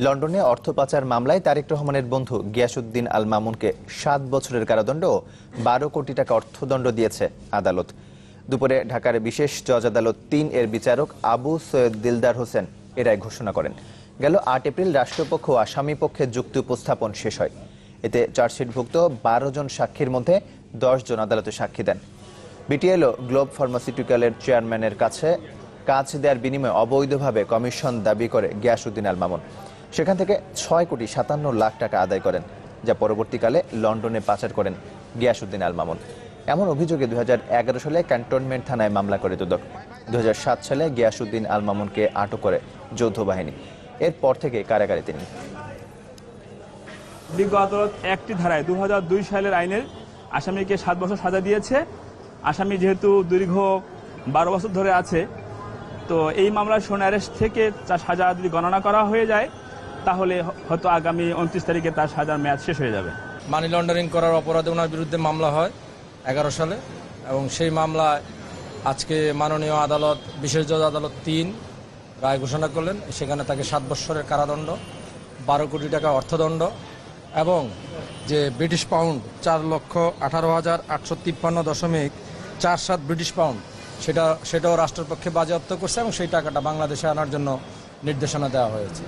লন্ডনে অর্থ পাচার মামলায় তারেক রহমানের বন্ধু গিয়াসউদ্দিন আল মামুনকে 7 বছরের কারাদণ্ড ও 12 কোটি টাকা অর্থদণ্ড দিয়েছে আদালত। দুপুরে ঢাকার বিশেষ জজ আদালত 3 এর বিচারক আবু সৈয়দ দিলদার হোসেন এ রায় ঘোষণা করেন। গেল 8 এপ্রিল রাষ্ট্রপক্ষ ও আসামি পক্ষের যুক্তি উপস্থাপন শেষ হয়। এতে চার্জশিটভুক্ত 12 জন সাক্ষীর মধ্যে 10 জন আদালতে সাক্ষী দেন। বিটিএল ও গ্লোব ফার্মাসিউটিক্যালের চেয়ারম্যানের কাছে কাজ দেওয়ার বিনিময়ে অবৈধভাবে কমিশন দাবি করে গিয়াসউদ্দিন আল মামুন সেখান থেকে 6,57 লাখ টাকা আদায় করেন, যা পরবর্তীকালে লন্ডনে পাচার করেন গিয়াসউদ্দিন আল মামুন। এমন অভিযোগে 2011 সালে ক্যান্টনমেন্ট থানায় মামলা করে দুদক। 2007 সালে গিয়াসউদ্দিন আল মামুনকে আটক করে যৌথ বাহিনী। এরপর থেকে কারাগারে তিনি। বিজ্ঞ আদালত একটি ধারায় 2002 সালের আইনের আসামিকে 7 বছর সাজা দিয়েছে। আসামি যেহেতু দীর্ঘ 12 বছর ধরে আছে, তো এই মামলার শোন অ্যারেস্ট থেকে তার সাজা যদি গণনা করা হয়ে যায়, তাহলে হয়তো আগামী 29 তারিখে তার সাজার মেয়াদ শেষ হয়ে যাবে। মানি লন্ডারিং করার অপরাধে ওনার বিরুদ্ধে মামলা হয় 11 সালে, এবং সেই মামলায় আজকে মাননীয় আদালত বিশেষ জজ আদালত 3 রায় ঘোষণা করলেন। সেখানে তাকে 7 বছরের কারাদণ্ড, 12 কোটি টাকা অর্থদণ্ড এবং যে ব্রিটিশ পাউন্ড 4,18,853.47 ব্রিটিশ পাউন্ড সেটাও রাষ্ট্রপক্ষে বাজেয়াপ্ত করছে এবং সেই টাকাটা বাংলাদেশে আনার জন্য নির্দেশনা দেওয়া হয়েছে।